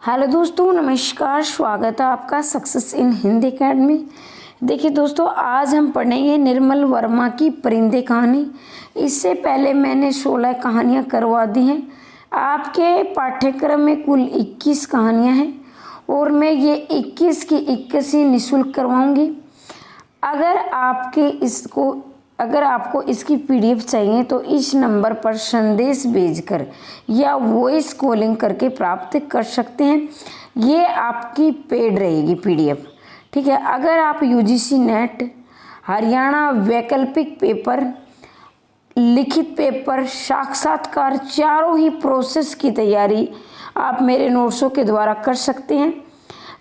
Hello दोस्तों, नमस्कार। स्वागत है आपका सक्सेस इन हिंदी एकेडमी। देखिए दोस्तों, आज हम पढ़ेंगे निर्मल वर्मा की परिंदे कहानी। इससे पहले मैंने 16 कहानियाँ करवा दी हैं। आपके पाठ्यक्रम में कुल 21 कहानियाँ हैं और मैं ये 21 की 21 ही निःशुल्क करवाऊँगी। अगर आपको इसकी पीडीएफ चाहिए तो इस नंबर पर संदेश भेजकर या वॉइस कॉलिंग करके प्राप्त कर सकते हैं। ये आपकी पेड रहेगी पीडीएफ, ठीक है। अगर आप यूजीसी नेट, हरियाणा वैकल्पिक पेपर, लिखित पेपर, साक्षात्कार, चारों ही प्रोसेस की तैयारी आप मेरे नोट्सों के द्वारा कर सकते हैं।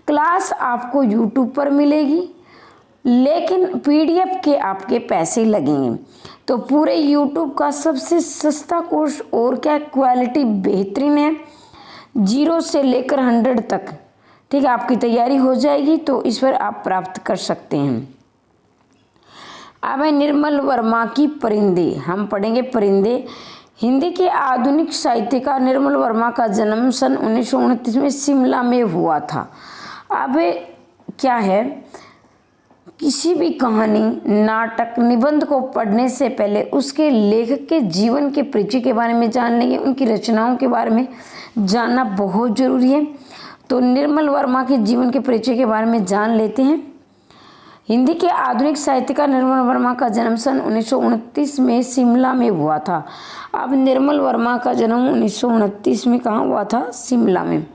क्लास आपको यूट्यूब पर मिलेगी, लेकिन पीडीएफ के आपके पैसे लगेंगे। तो पूरे यूट्यूब का सबसे सस्ता कोर्स और क्या, क्वालिटी बेहतरीन है, 0 से लेकर 100 तक, ठीक है। आपकी तैयारी हो जाएगी तो इस पर आप प्राप्त कर सकते हैं। अब है निर्मल वर्मा की परिंदे। हम पढ़ेंगे परिंदे। हिंदी के आधुनिक साहित्यकार निर्मल वर्मा का जन्म सन 1929 में शिमला में हुआ था। अब क्या है, किसी भी कहानी, नाटक, निबंध को पढ़ने से पहले उसके लेखक के जीवन के परिचय के बारे में जान लेंगे, उनकी रचनाओं के बारे में जानना बहुत ज़रूरी है। तो निर्मल वर्मा के जीवन के परिचय के बारे में जान लेते हैं। हिंदी के आधुनिक साहित्यकार निर्मल वर्मा का जन्म सन 1929 में शिमला में हुआ था। अब निर्मल वर्मा का जन्म 1929 में कहाँ हुआ था? शिमला में।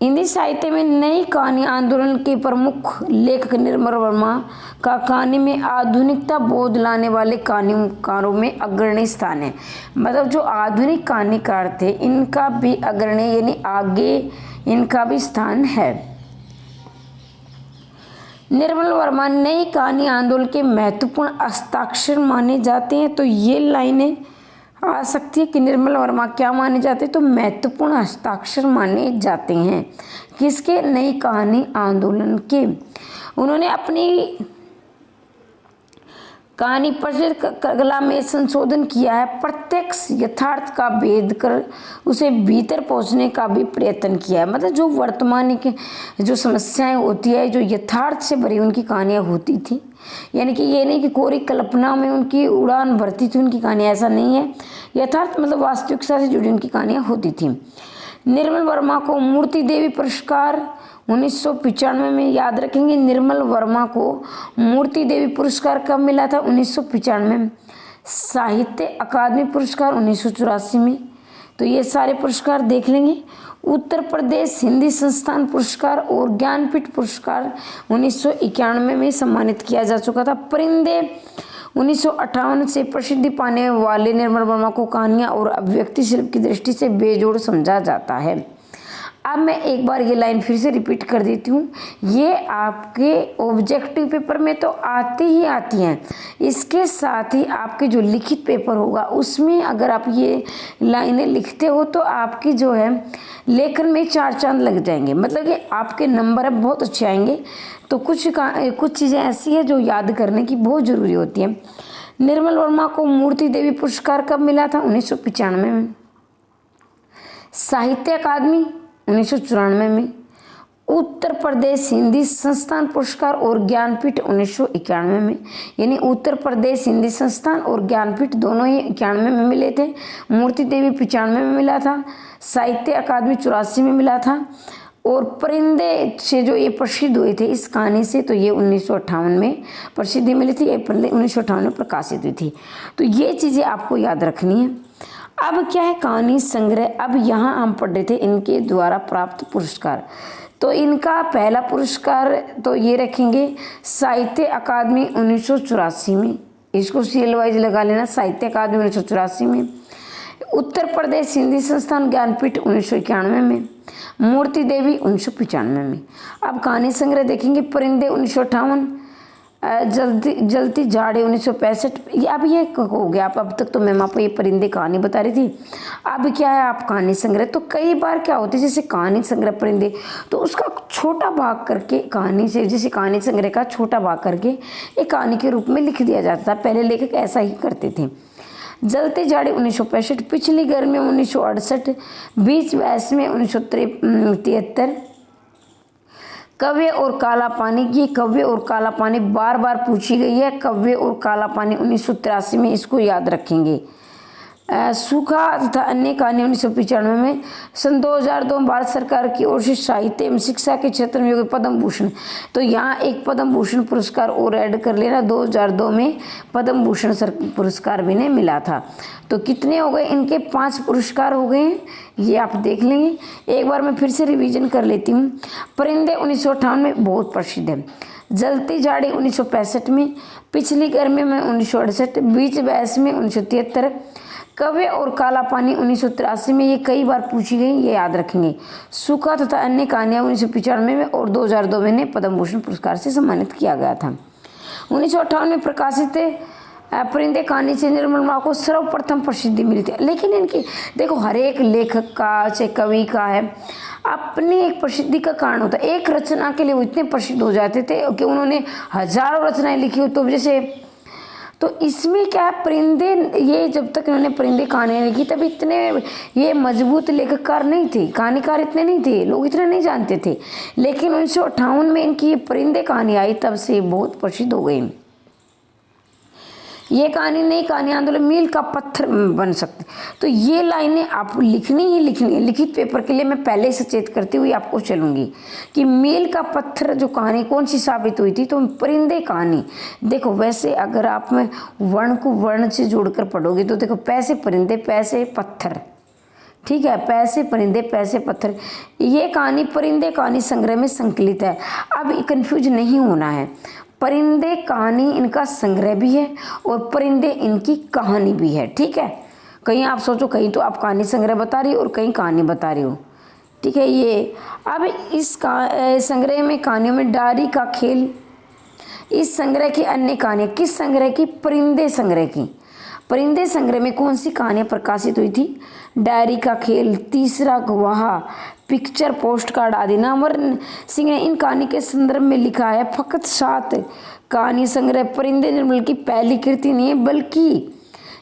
हिंदी साहित्य में नई कहानी आंदोलन के प्रमुख लेखक निर्मल वर्मा का कहानी में आधुनिकता बोध लाने वाले कहानीकारों में अग्रणी स्थान है। मतलब जो आधुनिक कहानीकार थे, इनका भी अग्रणी यानी आगे इनका भी स्थान है। निर्मल वर्मा नई कहानी आंदोलन के महत्वपूर्ण हस्ताक्षर माने जाते हैं। तो ये लाइनें आ सकती है कि निर्मल वर्मा क्या माने जाते हैं? तो महत्वपूर्ण हस्ताक्षर माने जाते हैं। किसके? नई कहानी आंदोलन के। उन्होंने अपनी कहानी प्रचलित कला में संशोधन किया है। प्रत्यक्ष यथार्थ का भेद कर उसे भीतर पहुंचने का भी प्रयत्न किया है। मतलब जो वर्तमान की जो समस्याएं होती है, जो यथार्थ से भरी उनकी कहानियां होती थी, यानी कि ये नहीं कि कोरी कल्पना में उनकी उड़ान भरती थी उनकी कहानी, ऐसा नहीं है। यथार्थ मतलब वास्तविकता से जुड़ी उनकी कहानियां होती थी। निर्मल वर्मा को मूर्ति देवी पुरस्कार 1995 में, याद रखेंगे, निर्मल वर्मा को मूर्ति देवी पुरस्कार कब मिला था? 1995 में। साहित्य अकादमी पुरस्कार 1984 में। तो ये सारे पुरस्कार देख लेंगे। उत्तर प्रदेश हिंदी संस्थान पुरस्कार और ज्ञानपीठ पुरस्कार 1991 में सम्मानित किया जा चुका था। परिंदे 1958 से प्रसिद्धि पाने वाले निर्मल वर्मा को कहानियाँ और अभिव्यक्ति शिल्प की दृष्टि से बेजोड़ समझा जाता है। अब मैं एक बार ये लाइन फिर से रिपीट कर देती हूँ। ये आपके ऑब्जेक्टिव पेपर में तो आती ही आती हैं, इसके साथ ही आपके जो लिखित पेपर होगा उसमें अगर आप ये लाइनें लिखते हो तो आपकी जो है लेखन में 4 चांद लग जाएंगे। मतलब कि आपके नंबर अब बहुत अच्छे आएंगे। तो कुछ चीज़ें ऐसी है जो याद करने की बहुत ज़रूरी होती है। निर्मल वर्मा को मूर्ति देवी पुरस्कार कब मिला था? 1995 में। साहित्य अकादमी 1994 में। उत्तर प्रदेश हिंदी संस्थान पुरस्कार और ज्ञानपीठ 1991 में। यानी उत्तर प्रदेश हिंदी संस्थान और ज्ञानपीठ दोनों ही 91 में मिले थे। मूर्ति देवी 95 में मिला था। साहित्य अकादमी 84 में मिला था। और परिंदे से जो ये प्रसिद्ध हुए थे इस कहानी से, तो ये 1958 में प्रसिद्धि मिली थी। ये 1958 में प्रकाशित हुई थी। तो ये चीज़ें आपको याद रखनी है। अब क्या है, कहानी संग्रह। अब यहाँ हम पढ़ रहे थे इनके द्वारा प्राप्त पुरस्कार। तो इनका पहला पुरस्कार तो ये रखेंगे साहित्य अकादमी 1984 में, इसको सीरियल वाइज लगा लेना, साहित्य अकादमी 1984 में। उत्तर प्रदेश हिंदी संस्थान ज्ञानपीठ 1991 में। मूर्ति देवी 1995 में। अब कहानी संग्रह देखेंगे, परिंदे 1958, जलती झाड़ी 1965। अब ये हो गया। अब तक तो मैम आपको ये परिंदे कहानी बता रही थी। अब क्या है, आप कहानी संग्रह। तो कई बार क्या होती है, जैसे कहानी संग्रह परिंदे, तो उसका छोटा भाग करके कहानी से, जैसे कहानी संग्रह का छोटा भाग करके एक कहानी के रूप में लिख दिया जाता था। पहले लेखक ऐसा ही करते थे। जलते जाड़े 1965, पिछली गर्मी 1968, बीच व्यास में 1973। कव्य और काला पानी, ये कव्य और काला पानी बार बार पूछी गई है। कव्य और काला पानी 1983 में, इसको याद रखेंगे। सूखा तथा अन्य कहानियाँ 1995 में। सन 2002 में भारत सरकार की ओर से साहित्य एवं शिक्षा के क्षेत्र में पद्म भूषण, तो यहाँ एक पद्म भूषण पुरस्कार और ऐड कर लेना। 2002 में पद्म भूषण पुरस्कार भी ने मिला था। तो कितने हो गए इनके? 5 पुरस्कार हो गए हैं, ये आप देख लेंगे। एक बार मैं फिर से रिवीजन कर लेती हूँ। परिंदे 1958 में बहुत प्रसिद्ध है। जलती जाड़ी 1965 में, पिछली गर्मी में 1968, बीच व्यास में 1973, कव्य और काला पानी 1983 में, ये कई बार पूछी गई, ये याद रखेंगे। सूखा तथा अन्य कहानियाँ 1995 में और 2002 में इन्हें पद्म भूषण पुरस्कार से सम्मानित किया गया था। 1958 में प्रकाशित परिंदे कहानी से निर्मल माँ को सर्वप्रथम प्रसिद्धि मिली थी। लेकिन इनकी देखो, हर एक लेखक का चाहे कवि का है अपनी एक प्रसिद्धि का कारण होता है। एक रचना के लिए वो इतने प्रसिद्ध हो जाते थे कि उन्होंने हजारों रचनाएं लिखी हो। तो जैसे तो इसमें क्या है, परिंदे, ये जब तक इन्होंने परिंदे कहानियाँ लिखी तब इतने ये मजबूत लेखककार नहीं थे, कहानीकार इतने नहीं थे, लोग इतने नहीं जानते थे। लेकिन 1958 में इनकी ये परिंदे कहानी आई, तब से बहुत प्रसिद्ध हो गई। ये कहानी नई कहानी आंदोलन मील का पत्थर बन सकते। तो ये लाइनें आप लिखनी ही लिखनी है। लिखित पेपर के लिए मैं पहले ही सचेत करती हुई आपको चलूंगी कि मील का पत्थर जो कहानी कौन सी साबित हुई थी, तो परिंदे कहानी। देखो वैसे अगर आप में वर्ण को वर्ण से जोड़कर पढ़ोगे तो देखो, पैसे परिंदे, पैसे पत्थर, ठीक है, पैसे परिंदे, पैसे पत्थर। ये कहानी परिंदे कहानी संग्रह में संकलित है। अब कंफ्यूज नहीं होना है, परिंदे कहानी इनका संग्रह भी है और परिंदे इनकी कहानी भी है। ठीक है, कहीं आप सोचो कहीं तो आप कहानी संग्रह बता रही हो और कहीं कहानी बता रही हो। ठीक है, ये अब इस संग्रह में कहानियों में डायरी का खेल, इस संग्रह की अन्य कहानियाँ, किस संग्रह की? परिंदे संग्रह की। परिंदे संग्रह में कौन सी कहानियाँ प्रकाशित हुई थी? डायरी का खेल, तीसरा गवाह, पिक्चर, पोस्ट कार्ड आदि। नामवर सिंह ने इन कहानी के संदर्भ में लिखा है। फकत 7 कहानी संग्रह परिंदे निर्मल की पहली कृति नहीं है, बल्कि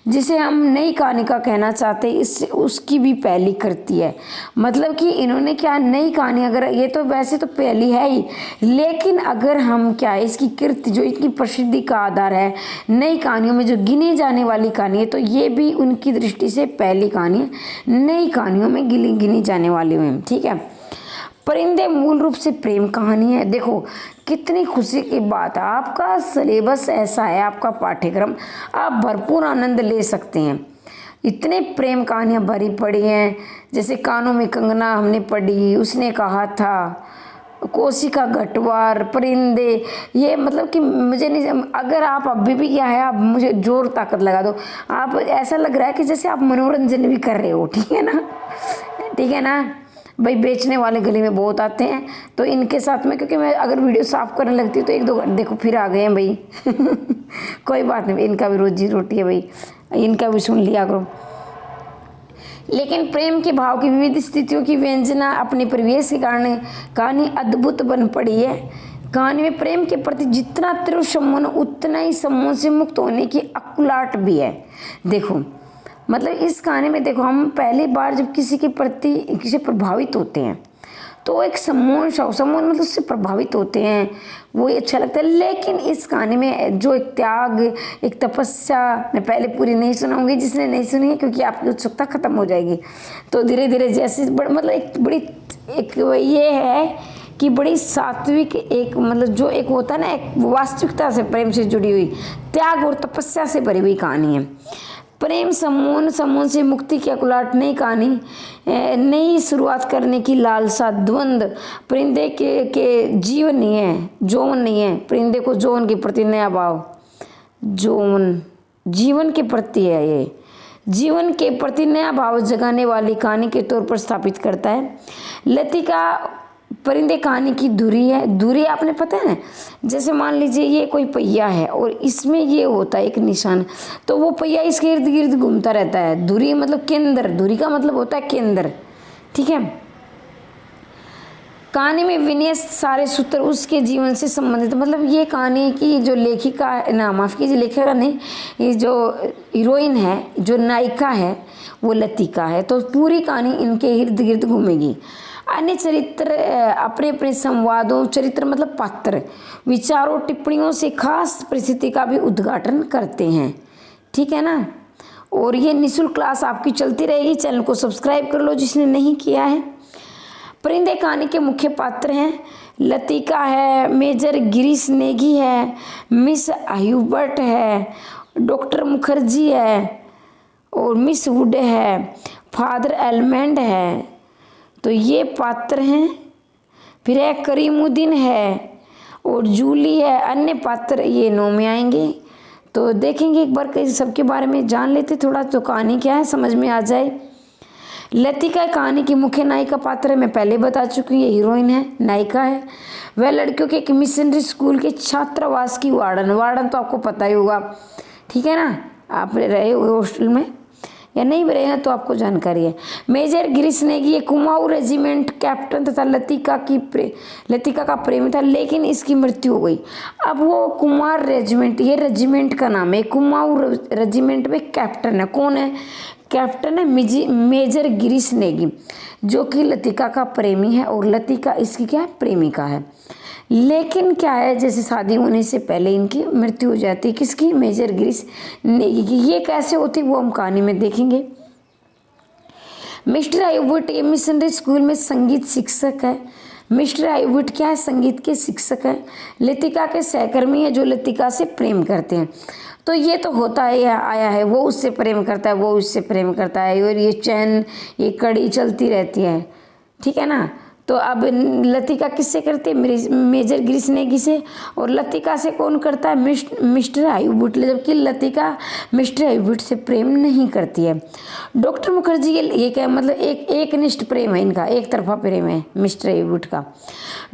जिसे हम नई कहानी का कहना चाहते हैं इससे उसकी भी पहली कृति है। मतलब कि इन्होंने क्या, नई कहानी, अगर ये तो वैसे तो पहली है ही, लेकिन अगर हम क्या इसकी कृति जो इनकी प्रसिद्धि का आधार है, नई कहानियों में जो गिनी जाने वाली कहानी है, तो ये भी उनकी दृष्टि से पहली कहानी है, नई कहानियों में गिनी जाने वाली है। ठीक है, परिंदे मूल रूप से प्रेम कहानी है। देखो कितनी खुशी की बात है, आपका सिलेबस ऐसा है, आपका पाठ्यक्रम, आप भरपूर आनंद ले सकते हैं। इतने प्रेम कहानियाँ भरी पड़ी हैं, जैसे कानों में कंगना हमने पढ़ी, उसने कहा था, कोशिका घटवार, परिंदे, ये मतलब कि मुझे नहीं, अगर आप अभी भी क्या है, आप मुझे जोर ताकत लगा दो, आप ऐसा लग रहा है कि जैसे आप मनोरंजन भी कर रहे हो। ठीक है ना, ठीक है ना भाई। बेचने वाले गली में बहुत आते हैं, तो इनके साथ में, क्योंकि मैं अगर वीडियो साफ करने लगती हूँ तो 1-2 देखो फिर आ गए हैं भाई। कोई बात नहीं, इनका भी रोजी रोटी है भाई, इनका भी सुन लिया करो। लेकिन प्रेम के भाव की विविध स्थितियों की व्यंजना अपने परिवेश के कारण कहानी अद्भुत बन पड़ी है। कहानी में प्रेम के प्रति जितना तीव्र सम्मोहन, उतना ही सम्मोहन से मुक्त होने की अकुलाहट भी है। देखो मतलब इस कहानी में देखो, हम पहली बार जब किसी के प्रति किसी प्रभावित होते हैं तो एक सम्मोहन मतलब उससे प्रभावित होते हैं, वो ही अच्छा लगता है। लेकिन इस कहानी में जो एक त्याग, एक तपस्या, मैं पहले पूरी नहीं सुनाऊंगी, जिसने नहीं सुनी है क्योंकि आपकी उत्सुकता खत्म हो जाएगी। तो धीरे धीरे जैसे मतलब एक बड़ी एक ये है कि बड़ी सात्विक, एक मतलब जो एक होता है ना, एक वास्तविकता से प्रेम से जुड़ी हुई, त्याग और तपस्या से भरी हुई कहानी है। प्रेम सम्मोहन से मुक्ति की अकुलाहट, नई कहानी, नई शुरुआत करने की लालसा, द्वंद्व, परिंदे के जीवन नहीं है, जौन नहीं है, परिंदे को जौन के प्रति नया भाव, जौन जीवन के प्रति है, ये जीवन के प्रति नया भाव जगाने वाली कहानी के तौर पर स्थापित करता है। लतिका परिंदे कहानी की धुरी है। धुरी आपने पता है ना, जैसे मान लीजिए ये कोई पहिया है और इसमें ये होता है एक निशान, तो वो पहिया इसके इर्द गिर्द घूमता रहता है। धुरी मतलब केंद्र, धुरी का मतलब होता है केंद्र। ठीक है, कहानी में विनय सारे सूत्र उसके जीवन से संबंधित, मतलब ये कहानी की जो लेखिका ना, माफ़ कीजिए लेखिका नहीं, ये जो हीरोइन है, जो नायिका है वो लतिका है। तो पूरी कहानी इनके इर्द गिर्द घूमेगी। अन्य चरित्र अपने अपने संवादों, चरित्र मतलब पात्र, विचारों, टिप्पणियों से खास परिस्थिति का भी उद्घाटन करते हैं। ठीक है ना। और ये निःशुल्क क्लास आपकी चलती रहेगी। चैनल को सब्सक्राइब कर लो जिसने नहीं किया है। परिंदे कहानी के मुख्य पात्र हैं लतिका है, मेजर गिरीश नेगी है, मिस ह्यूबर्ट है, डॉक्टर मुखर्जी है और मिस वुड है, फादर एलमंड है। तो ये पात्र हैं। फिर है करीमुद्दीन है और जूली है। अन्य पात्र ये 9 में आएंगे। तो देखेंगे एक बार सबके बारे में जान लेते थोड़ा, तो कहानी क्या है समझ में आ जाए। लतिका कहानी की मुख्य नायिका पात्र है, मैं पहले बता चुकी हूँ, ये हीरोइन है, नायिका है। वह लड़कियों के एक मिशनरी स्कूल के छात्रावास की वार्डन तो आपको पता ही होगा। ठीक है ना, आप रहे हुए हॉस्टल में या नहीं रहे हैं तो आपको जानकारी है। मेजर गिरीश नेगी ये कुमाऊं रेजिमेंट कैप्टन तथा लतिका का प्रेमी था, लेकिन इसकी मृत्यु हो गई। अब वो कुमार रेजिमेंट, ये रेजिमेंट का नाम है, कुमाऊं रेजिमेंट में कैप्टन है। कौन है कैप्टन? है मेजर गिरीश नेगी, जो कि लतिका का प्रेमी है और लतिका इसकी क्या है, प्रेमिका है। लेकिन क्या है, जैसे शादी होने से पहले इनकी मृत्यु हो जाती है। किसकी? मेजर गिरीश नेगी की। ये कैसे होती वो हम कहानी में देखेंगे। मिस्टर आइवुड ये मिशनरी स्कूल में संगीत शिक्षक है। मिस्टर आइवुड क्या है? संगीत के शिक्षक है। लतिका के सहकर्मी है जो लतिका से प्रेम करते हैं। तो ये तो होता है आया है, वो उससे प्रेम करता है, वो उससे प्रेम करता है, और ये चैन, ये कड़ी चलती रहती है। ठीक है ना। तो अब लतिका किससे करती है? मेजर गिरीश नेगी से। और लतिका से कौन करता है? मिस्टर आइवुड, जबकि लतिका मिस्टर आइवुड से प्रेम नहीं करती है। डॉक्टर मुखर्जी ये क्या मतलब एक निष्ठ प्रेम है इनका, एक तरफा प्रेम है मिस्टर आइवुड का।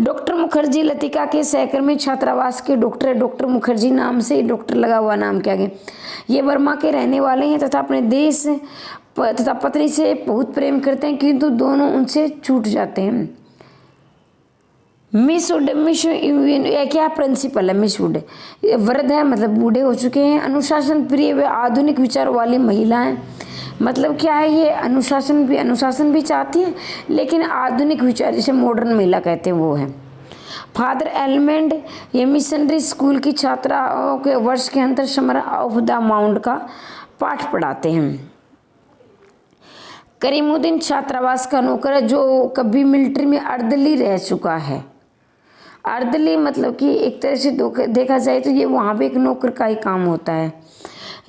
डॉक्टर मुखर्जी लतिका के सहकर्मी छात्रावास के डॉक्टर है। डॉक्टर मुखर्जी नाम से डॉक्टर लगा हुआ, नाम क्या है। ये बर्मा के रहने वाले हैं तथा अपने देश तथा पत्नी से बहुत प्रेम करते हैं, किंतु दोनों उनसे छूट जाते हैं। मिस वुड क्या प्रिंसिपल है? मिस वुड वृद्ध है, मतलब बूढ़े हो चुके हैं। अनुशासन प्रिय व आधुनिक विचार वाली महिला है। मतलब क्या है, ये अनुशासन भी चाहती है, लेकिन आधुनिक विचार, जिसे मॉडर्न महिला कहते हैं, वो है। फादर एलमंड ये मिशनरी स्कूल की छात्राओं के वर्ष के अंतर समर ऑफ द माउंट का पाठ पढ़ाते हैं। करीमुद्दीन छात्रावास का नौकर है, जो कभी मिलिट्री में अर्दली रह चुका है। अर्दली मतलब कि एक तरह से देखा जाए तो ये वहाँ पे एक नौकर का ही काम होता है।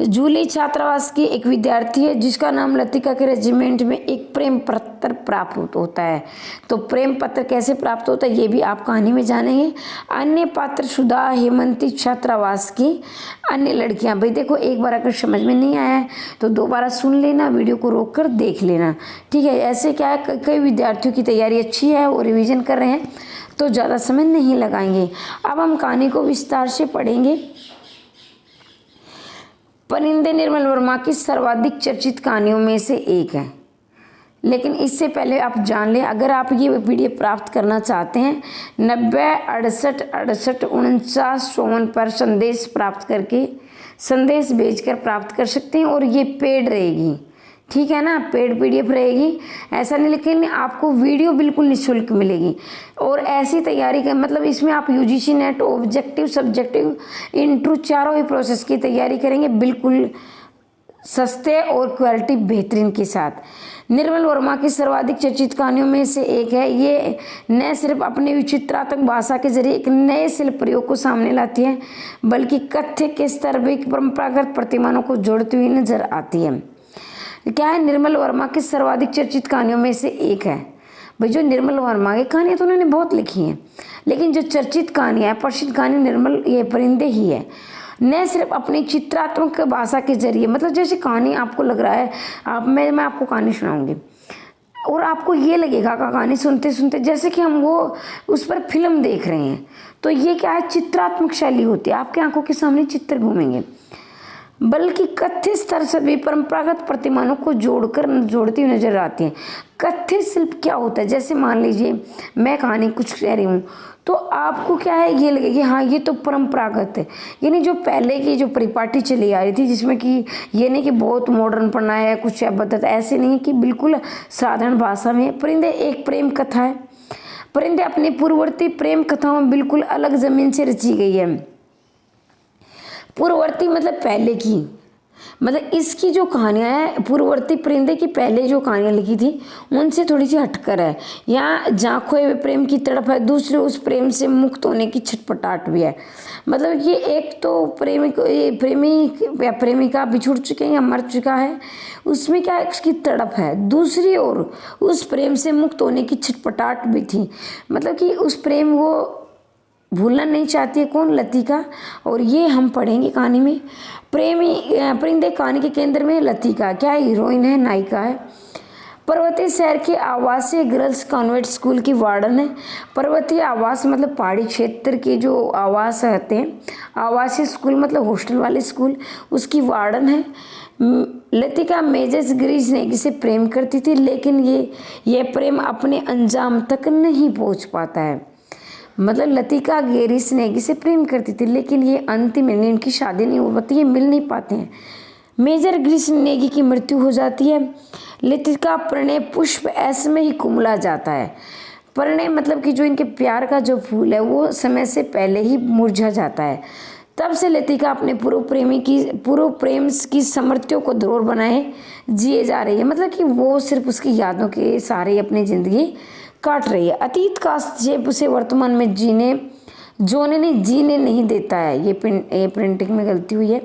जूली छात्रावास की एक विद्यार्थी है जिसका नाम लतिका के रेजिमेंट में एक प्रेम पत्र प्राप्त होता है। तो प्रेम पत्र कैसे प्राप्त होता है ये भी आप कहानी में जानेंगे। अन्य पात्र सुधा, हेमंती छात्रावास की अन्य लड़कियां। भाई देखो, एक बार अगर समझ में नहीं आया है तो दोबारा सुन लेना, वीडियो को रोक कर देख लेना। ठीक है। ऐसे क्या है, कई विद्यार्थियों की तैयारी अच्छी है और रिविजन कर रहे हैं तो ज़्यादा समय नहीं लगाएंगे। अब हम कहानी को विस्तार से पढ़ेंगे। परिंदे निर्मल वर्मा की सर्वाधिक चर्चित कहानियों में से एक है। लेकिन इससे पहले आप जान लें, अगर आप ये PDF प्राप्त करना चाहते हैं 90 68 68 49 54 पर संदेश प्राप्त करके, संदेश भेजकर प्राप्त कर सकते हैं। और ये पेड रहेगी, ठीक है ना, पेड PDF रहेगी, ऐसा नहीं। लेकिन आपको वीडियो बिल्कुल निःशुल्क मिलेगी। और ऐसी तैयारी का मतलब इसमें आप UGC net, objective, subjective, interview चारों ही प्रोसेस की तैयारी करेंगे बिल्कुल सस्ते और क्वालिटी बेहतरीन के साथ। निर्मल वर्मा की सर्वाधिक चर्चित कहानियों में से एक है। ये न सिर्फ अपने विचित्रात्मक भाषा के जरिए एक नए शिल्प प्रयोग को सामने लाती है, बल्कि कथ्य के स्तर पर परंपरागत प्रतिमानों को जोड़ती हुई नजर आती है। क्या है, निर्मल वर्मा की सर्वाधिक चर्चित कहानियों में से एक है। भाई जो निर्मल वर्मा की कहानियाँ तो उन्होंने बहुत लिखी हैं, लेकिन जो चर्चित कहानियाँ है, प्रसिद्ध कहानी निर्मल ये परिंदे ही है। न सिर्फ अपनी चित्रात्मक भाषा के जरिए, मतलब जैसे कहानी आपको लग रहा है मैं आपको कहानी सुनाऊंगी और आपको ये लगेगा कहानी सुनते सुनते जैसे कि हम वो उस पर फिल्म देख रहे हैं। तो ये क्या है, चित्रात्मक शैली होती है, आपकी आंखों के सामने चित्र घूमेंगे। बल्कि कथ्य स्तर से भी परंपरागत प्रतिमानों को जोड़ती हुई नजर आती है। कथ्य शिल्प क्या होता है, जैसे मान लीजिए मैं कहानी कुछ कह रही हूँ तो आपको क्या है, ये लगे कि हाँ ये तो परंपरागत है, यानी जो पहले की जो परिपाटी चली आ रही थी, जिसमें कि ये नहीं कि बहुत मॉडर्न पढ़ना है कुछ अबद्धता, ऐसे नहीं कि बिल्कुल साधारण भाषा में। परिंदे एक प्रेम कथा है। परिंदे अपनी पूर्ववर्ती प्रेम कथाओं में बिल्कुल अलग जमीन से रची गई है। पूर्ववर्ती मतलब पहले की, मतलब इसकी जो कहानियाँ हैं पूर्ववर्ती परिंदे की पहले जो कहानियाँ लिखी थी उनसे थोड़ी सी हटकर है। यहाँ जहाँ खोए हुए प्रेम की तड़प है, दूसरे उस प्रेम से मुक्त होने की छटपटाहट भी है। मतलब ये एक तो प्रेमी या प्रेमिका बिछुड़ चुके हैं या मर चुका है, उसमें क्या है उसकी तड़प है, दूसरी ओर उस प्रेम से मुक्त होने की छटपटाहट भी थी। मतलब कि उस प्रेम को भूलना नहीं चाहती है कौन, लतिका। और ये हम पढ़ेंगे कहानी में। परिंदे कहानी के केंद्र में लतिका क्या है, हीरोइन है, नायिका है। पर्वतीय शहर के आवासीय गर्ल्स कॉन्वेंट स्कूल की वार्डन है। पर्वतीय आवास मतलब पहाड़ी क्षेत्र के जो आवास रहते हैं, आवासीय स्कूल मतलब हॉस्टल वाले स्कूल, उसकी वार्डन है। लतिका मेजर गिरीश नेगी से प्रेम करती थी, लेकिन ये प्रेम अपने अंजाम तक नहीं पहुंच पाता है। मतलब लतिका गिरीश नेगी से प्रेम करती थी, लेकिन ये अंतिम में इनकी शादी नहीं हो पाती, ये मिल नहीं पाते हैं। मेजर गिरीश नेगी की मृत्यु हो जाती है। लतिका प्रणय पुष्प ऐसे में ही कुमला जाता है। प्रणय मतलब कि जो इनके प्यार का जो फूल है वो समय से पहले ही मुरझा जाता है। तब से लतिका अपने पूर्व प्रेम की स्मृतियों को धरोहर बनाए जिए जा रही है। मतलब कि वो सिर्फ उसकी यादों के सहारे अपनी जिंदगी काट रही है। अतीत का हस्तक्षेप उसे वर्तमान में जीने नहीं देता है। ये प्रिंटिंग में गलती हुई है।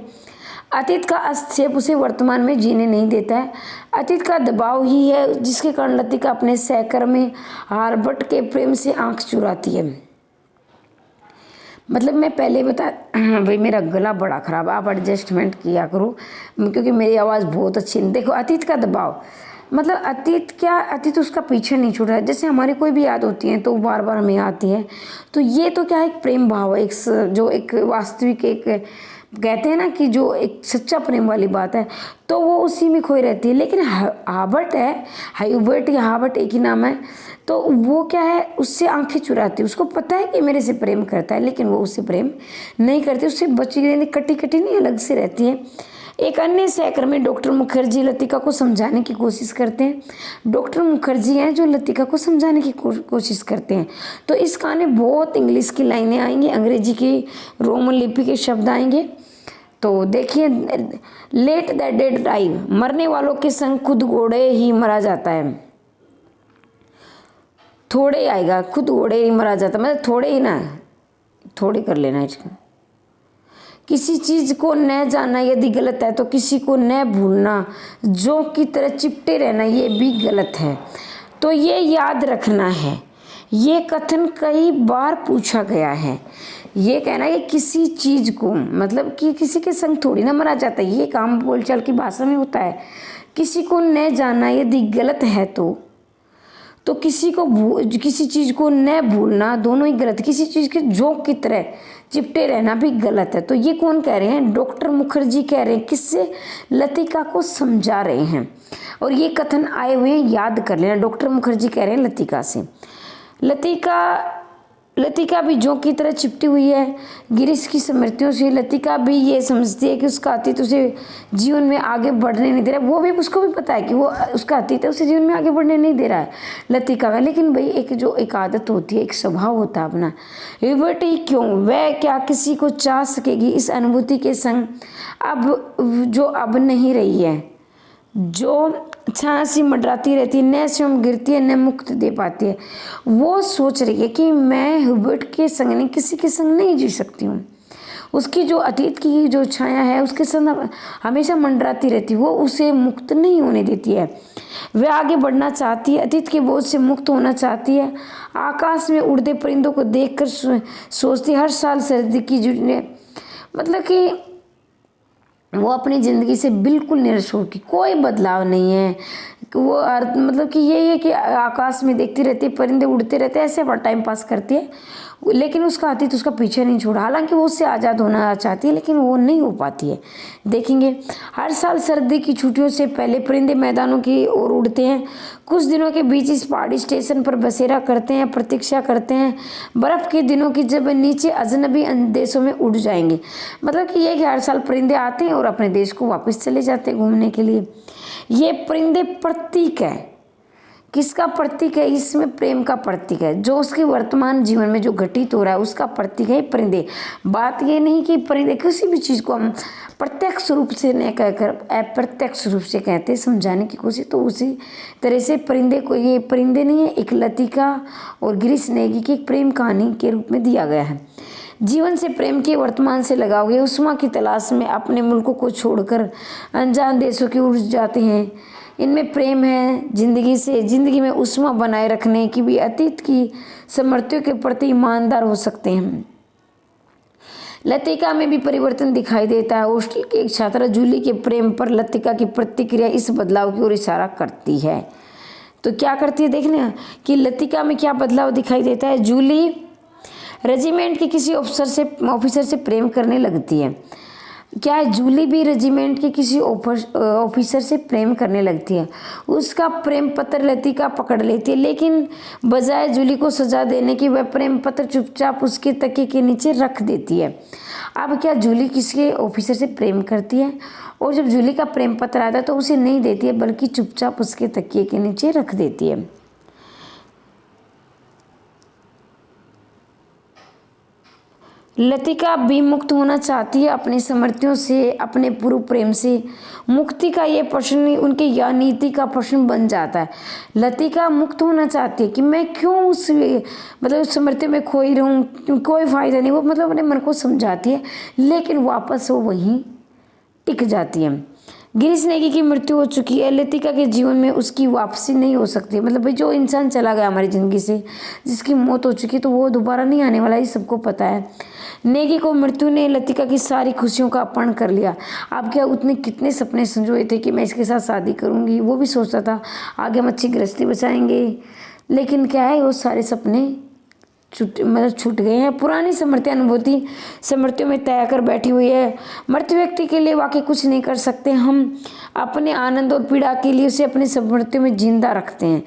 अतीत का हस्तक्षेप उसे वर्तमान में जीने नहीं देता है। अतीत का दबाव ही है जिसके कारण लतिका अपने सहकर्मी हार्बर्ट के प्रेम से आंख चुराती है। मतलब मैं पहले बता भाई मेरा गला बड़ा ख़राब, आप एडजस्टमेंट किया करो क्योंकि मेरी आवाज़ बहुत अच्छी नहीं। देखो अतीत का दबाव मतलब अतीत उसका पीछे नहीं छूट रहा है। जैसे हमारी कोई भी याद होती है तो बार बार हमें आती है, तो ये तो क्या है एक प्रेम भाव है, जो एक वास्तविक एक कहते हैं ना कि जो एक सच्चा प्रेम वाली बात है, तो वो उसी में खोई रहती है। लेकिन हार्बर्ट या हार्बर्ट एक ही नाम है, तो वो क्या है उससे आंखें चुराती है। उसको पता है कि मेरे से प्रेम करता है, लेकिन वो उससे प्रेम नहीं करती, उससे बची रहती, कटी नहीं अलग से रहती है। एक अन्य सहकर्मी डॉक्टर मुखर्जी लतिका को समझाने की कोशिश करते हैं। डॉक्टर मुखर्जी हैं जो लतिका को समझाने की कोशिश करते हैं। तो इस कहानी में बहुत इंग्लिश की लाइनें आएंगी, अंग्रेजी की रोमन लिपि के शब्द आएंगे। तो देखिए, लेट द डेड डाइव, मरने वालों के संग खुद घोड़े ही मरा जाता है। थोड़े आएगा, खुद घोड़े ही मरा जाता है, मतलब थोड़े ही ना, थोड़े कर लेना इसका। किसी चीज़ को न जानना यदि गलत है तो किसी को न भूलना, जो की तरह चिपटे रहना, ये भी गलत है। तो ये याद रखना है। ये कथन कई बार पूछा गया है। ये कहना है कि किसी चीज़ को मतलब कि किसी के संग थोड़ी ना मरा जाता है, ये काम बोलचाल की भाषा में होता है। किसी को न जानना यदि गलत है तो किसी चीज़ को न भूलना, दोनों ही गलत। किसी चीज़ के जोक की तरह चिपटे रहना भी गलत है। तो ये कौन कह रहे हैं? डॉक्टर मुखर्जी कह रहे हैं। किससे? लतिका को समझा रहे हैं। और ये कथन आए हुए हैं, याद कर लेना। डॉक्टर मुखर्जी कह रहे हैं लतिका से। लतिका भी जोक की तरह चिपटी हुई है गिरीश की स्मृतियों से। लतिका भी ये समझती है कि उसका अतीत उसे जीवन में आगे बढ़ने नहीं दे रहा है। वो भी, उसको भी पता है कि वो उसका अतीत है, उसे जीवन में आगे बढ़ने नहीं दे रहा है लतिका का। लेकिन भाई एक आदत होती है, एक स्वभाव होता है अपना। हिबर्टी क्यों, वह क्या किसी को चाह सकेगी इस अनुभूति के संग जो अब नहीं रही है, जो छांसी मंडराती रहती है, न स्वयं गिरती है न मुक्त दे पाती है। वो सोच रही है कि मैं हिबर्ट के संग नहीं, किसी के संग नहीं जी सकती हूँ। उसकी जो अतीत की जो छाया है उसके संग हमेशा मंडराती रहती है, वो उसे मुक्त नहीं होने देती है। वह आगे बढ़ना चाहती है, अतीत के बोझ से मुक्त होना चाहती है। आकाश में उड़ते परिंदों को देखकर सोचती हर साल सर्दी की जुटने, मतलब कि वो अपनी ज़िंदगी से बिल्कुल निराश हो की कोई बदलाव नहीं है। वो मतलब कि यही है कि आकाश में देखती रहती है, परिंदे उड़ते रहते हैं, ऐसे टाइम पास करती है, लेकिन उसका अतीत उसका पीछे नहीं छोड़ा। हालांकि वो उससे आज़ाद होना चाहती है, लेकिन वो नहीं हो पाती है। देखेंगे हर साल सर्दी की छुट्टियों से पहले परिंदे मैदानों की ओर उड़ते हैं। कुछ दिनों के बीच इस पहाड़ी स्टेशन पर बसेरा करते हैं, प्रतीक्षा करते हैं बर्फ़ के दिनों की, जब नीचे अजनबी देशों में उड़ जाएंगे। मतलब कि ये कि हर साल परिंदे आते हैं और अपने देश को वापस चले जाते हैं घूमने के लिए। ये परिंदे प्रतीक है, किसका प्रतीक है? इसमें प्रेम का प्रतीक है, जो उसके वर्तमान जीवन में जो घटित हो रहा है उसका प्रतीक है परिंदे। बात ये नहीं कि परिंदे किसी भी चीज़ को हम प्रत्यक्ष रूप से नहीं कहकर अप्रत्यक्ष रूप से कहते हैं समझाने की कोशिश, तो उसी तरह से परिंदे को, ये परिंदे नहीं है, एक लतिका और गिरीश नेगी की एक प्रेम कहानी के रूप में दिया गया है। जीवन से प्रेम के, वर्तमान से लगाव के, उष्मा की तलाश में अपने मुल्कों को छोड़कर अनजान देशों की उड़ जाते हैं। इनमें प्रेम है, जिंदगी में उष्मा बनाए रखने की भी, अतीत की स्मृतियों के प्रति ईमानदार हो सकते हैं। लतिका में भी परिवर्तन दिखाई देता है। हॉस्टल के एक छात्रा जूली के प्रेम पर लतिका की प्रतिक्रिया इस बदलाव की ओर इशारा करती है। तो क्या करती है देखने कि लतिका में क्या बदलाव दिखाई देता है। जूली रेजिमेंट के किसी ऑफिसर से प्रेम करने लगती है। क्या है, जूली भी रेजिमेंट के किसी ऑफिसर से प्रेम करने लगती है। उसका प्रेम पत्र लतिका पकड़ लेती है, लेकिन बजाय जूली को सजा देने की वह प्रेम पत्र चुपचाप उसके तकिए के नीचे रख देती है। अब क्या, जूली किसी ऑफिसर से प्रेम करती है और जब जूली का प्रेम पत्र आता है तो उसे नहीं देती है, बल्कि चुपचाप उसके तकिए के नीचे रख देती है। लतिका भी मुक्त होना चाहती है अपनी स्मृतियों से, अपने पूर्व प्रेम से। मुक्ति का ये प्रश्न उनके या नीति का प्रश्न बन जाता है। लतिका मुक्त होना चाहती है कि मैं क्यों उस मतलब स्मृति में खोई रहूं, कोई फायदा नहीं। वो मतलब अपने मन को समझाती है, लेकिन वापस वो वहीं टिक जाती है। गिरीश नेगी की मृत्यु हो चुकी है, लतिका के जीवन में उसकी वापसी नहीं हो सकती। मतलब भाई, जो इंसान चला गया हमारी ज़िंदगी से, जिसकी मौत हो चुकी है, तो वो दोबारा नहीं आने वाला, ये सबको पता है। नेगी को मृत्यु ने लतिका की सारी खुशियों का अपहरण कर लिया। अब क्या, उतने कितने सपने संजोए थे कि मैं इसके साथ शादी करूंगी, वो भी सोचता था आगे हम अच्छी गृहस्थी बचाएंगे, लेकिन क्या है, वो सारे सपने छूट गए हैं। पुरानी स्मृतियों में तय कर बैठी हुई है। मृत व्यक्ति के लिए वाकई कुछ नहीं कर सकते, हम अपने आनंद और पीड़ा के लिए उसे अपनी स्मृतियों में जिंदा रखते हैं।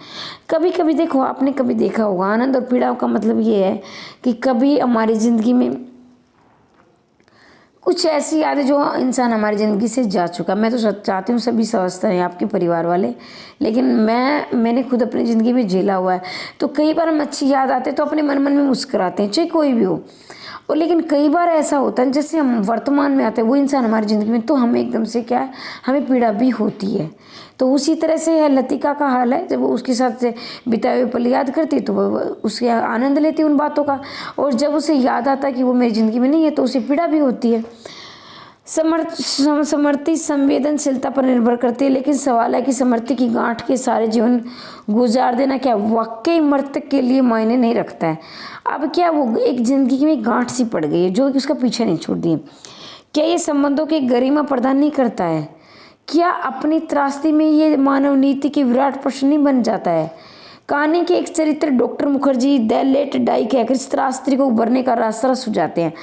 कभी कभी देखो, आपने कभी देखा होगा, आनंद और पीड़ा का मतलब ये है कि कभी हमारी ज़िंदगी में कुछ ऐसी यादें जो इंसान हमारी ज़िंदगी से जा चुका। मैं तो चाहती हूँ सभी समझते हैं आपके परिवार वाले, लेकिन मैंने खुद अपनी ज़िंदगी में झेला हुआ है। तो कई बार हम अच्छी याद आते तो अपने मन में मुस्कुराते हैं, चाहे कोई भी हो। और लेकिन कई बार ऐसा होता है, जैसे हम वर्तमान में आते हैं वो इंसान हमारी ज़िंदगी में, तो हमें एकदम से क्या है, हमें पीड़ा भी होती है। तो उसी तरह से है लतिका का हाल है। जब वो उसके साथ बिताए हुए पल याद करती तो वो उसके आनंद लेती उन बातों का, और जब उसे याद आता कि वो मेरी ज़िंदगी में नहीं है तो उसे पीड़ा भी होती है। समृद्धि संवेदनशीलता पर निर्भर करती है, लेकिन सवाल है कि समृद्धि की गांठ के सारे जीवन गुजार देना क्या वाकई मृतक के लिए मायने नहीं रखता है। अब क्या, वो एक ज़िंदगी में गांठ सी पड़ गई है जो कि उसका पीछे नहीं छोड़ दी। क्या ये संबंधों की गरिमा प्रदान नहीं करता है? क्या अपनी त्रासदी में ये मानव नीति की विराट प्रश्न नहीं बन जाता है? कहानी के एक चरित्र doctor Mukherjee the let die कहकर इस त्रासदी को उभरने का रास्ता सुझाते हैं।